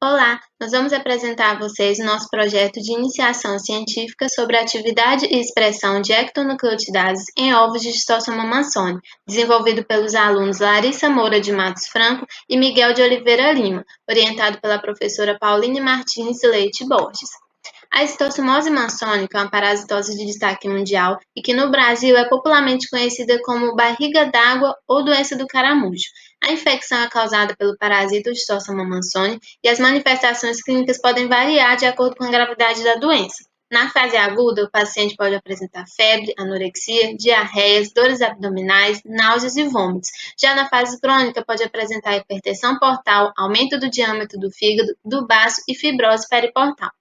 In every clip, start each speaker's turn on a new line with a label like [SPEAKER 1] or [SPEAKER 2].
[SPEAKER 1] Olá, nós vamos apresentar a vocês o nosso projeto de iniciação científica sobre a atividade e expressão de ectonucleotidases em ovos de Schistosoma mansoni, desenvolvido pelos alunos Larissa Moura de Matos Franco e Miguel de Oliveira Lima, orientado pela professora Pauline Martins Leite Borges. A Schistosomose mansônica é uma parasitose de destaque mundial e que no Brasil é popularmente conhecida como barriga d'água ou doença do caramujo. A infecção é causada pelo parasito Schistosoma mansoni e as manifestações clínicas podem variar de acordo com a gravidade da doença. Na fase aguda, o paciente pode apresentar febre, anorexia, diarreias, dores abdominais, náuseas e vômitos. Já na fase crônica, pode apresentar hipertensão portal, aumento do diâmetro do fígado, do baço e fibrose periportal.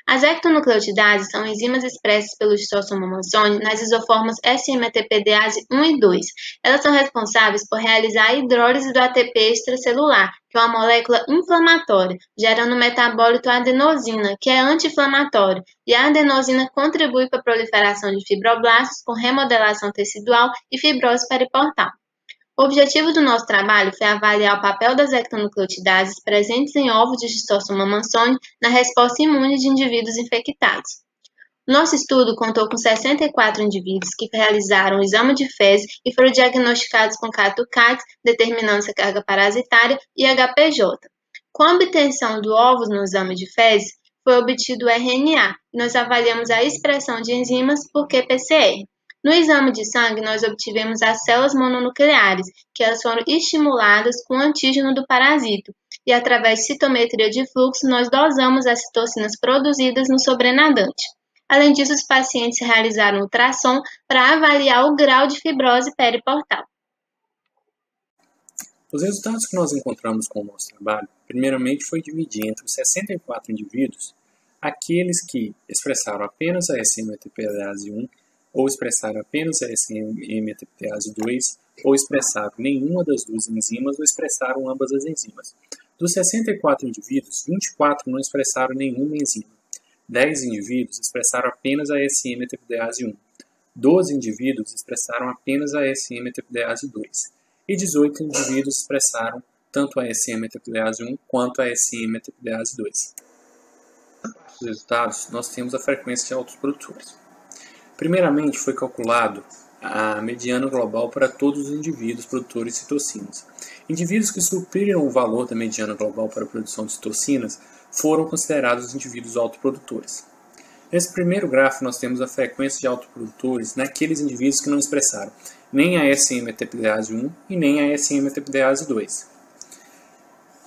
[SPEAKER 1] As ectonucleotidases são enzimas expressas pelo Schistosoma mansoni nas isoformas SMATPase 1 e 2. Elas são responsáveis por realizar a hidrólise do ATP extracelular, que é uma molécula inflamatória, gerando o metabólito adenosina, que é anti-inflamatório, e a adenosina contribui para a proliferação de fibroblastos com remodelação tecidual e fibrose periportal. O objetivo do nosso trabalho foi avaliar o papel das ectonucleotidases presentes em ovos de Schistosoma mansoni na resposta imune de indivíduos infectados. O nosso estudo contou com 64 indivíduos que realizaram o exame de fezes e foram diagnosticados com Catu-Cats, determinando a carga parasitária e HPJ. Com a obtenção do ovos no exame de fezes, foi obtido o RNA, e nós avaliamos a expressão de enzimas por qPCR. No exame de sangue, nós obtivemos as células mononucleares, que elas foram estimuladas com o antígeno do parasito, e através de citometria de fluxo, nós dosamos as citocinas produzidas no sobrenadante. Além disso, os pacientes realizaram ultrassom para avaliar o grau de fibrose periportal.
[SPEAKER 2] Os resultados que nós encontramos com o nosso trabalho, primeiramente foi dividir entre os 64 indivíduos aqueles que expressaram apenas a SMATPase 1, ou expressaram apenas a SMATPase 2, ou expressaram nenhuma das duas enzimas, ou expressaram ambas as enzimas. Dos 64 indivíduos, 24 não expressaram nenhuma enzima. 10 indivíduos expressaram apenas a SMATPase 1. 12 indivíduos expressaram apenas a SMATPase 2. E 18 indivíduos expressaram tanto a SMATPase 1 quanto a SMATPase 2. Nos resultados, nós temos a frequência de autoprodutores. Primeiramente, foi calculado a mediana global para todos os indivíduos produtores de citocinas. Indivíduos que supriram o valor da mediana global para a produção de citocinas foram considerados indivíduos autoprodutores. Nesse primeiro gráfico, nós temos a frequência de autoprodutores naqueles indivíduos que não expressaram nem a SMATPase 1 e nem a SMATPase 2.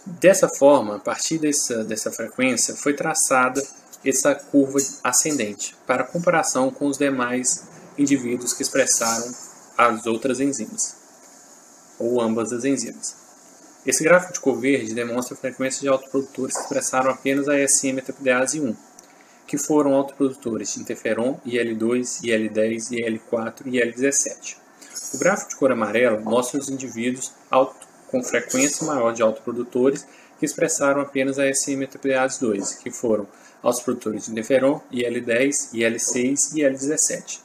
[SPEAKER 2] Dessa forma, a partir dessa frequência, foi traçada essa curva ascendente para comparação com os demais indivíduos que expressaram as outras enzimas, ou ambas as enzimas. Esse gráfico de cor verde demonstra a frequência de autoprodutores que expressaram apenas a SMATPase 1, que foram autoprodutores de interferon, IL-2, IL-10, IL-4 e IL-17. O gráfico de cor amarela mostra os indivíduos com frequência maior de autoprodutores que expressaram apenas a SMATPase 2, que foram autoprodutores de interferon, IL-10, IL-6 e IL-17.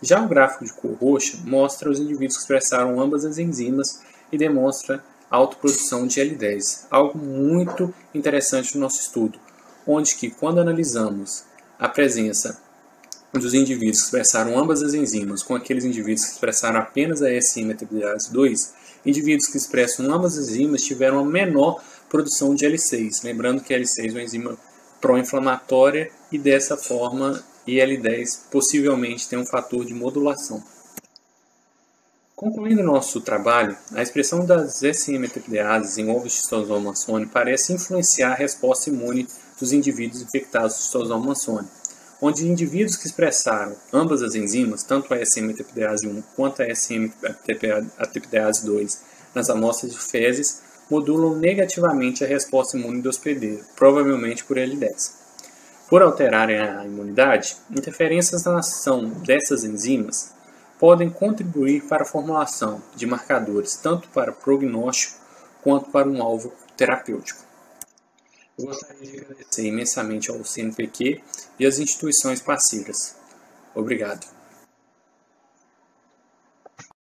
[SPEAKER 2] Já o gráfico de cor roxa mostra os indivíduos que expressaram ambas as enzimas e demonstra a autoprodução de IL-10, algo muito interessante no nosso estudo, onde que quando analisamos a presença dos indivíduos que expressaram ambas as enzimas com aqueles indivíduos que expressaram apenas a SMATPase 2, indivíduos que expressam ambas as enzimas tiveram uma menor produção de IL-6, lembrando que IL-6 é uma enzima pró-inflamatória e dessa forma IL-10 possivelmente tem um fator de modulação. Concluindo nosso trabalho, a expressão das SMATPases em ovos de Schistosoma mansoni parece influenciar a resposta imune dos indivíduos infectados de Schistosoma mansoni, onde indivíduos que expressaram ambas as enzimas, tanto a SMATPase 1 quanto a SMATPase 2, nas amostras de fezes, modulam negativamente a resposta imune do hospedeiro, provavelmente por IL-10. Por alterarem a imunidade, interferências na ação dessas enzimas podem contribuir para a formulação de marcadores tanto para prognóstico quanto para um alvo terapêutico. Eu gostaria de agradecer imensamente ao CNPq e às instituições parceiras. Obrigado.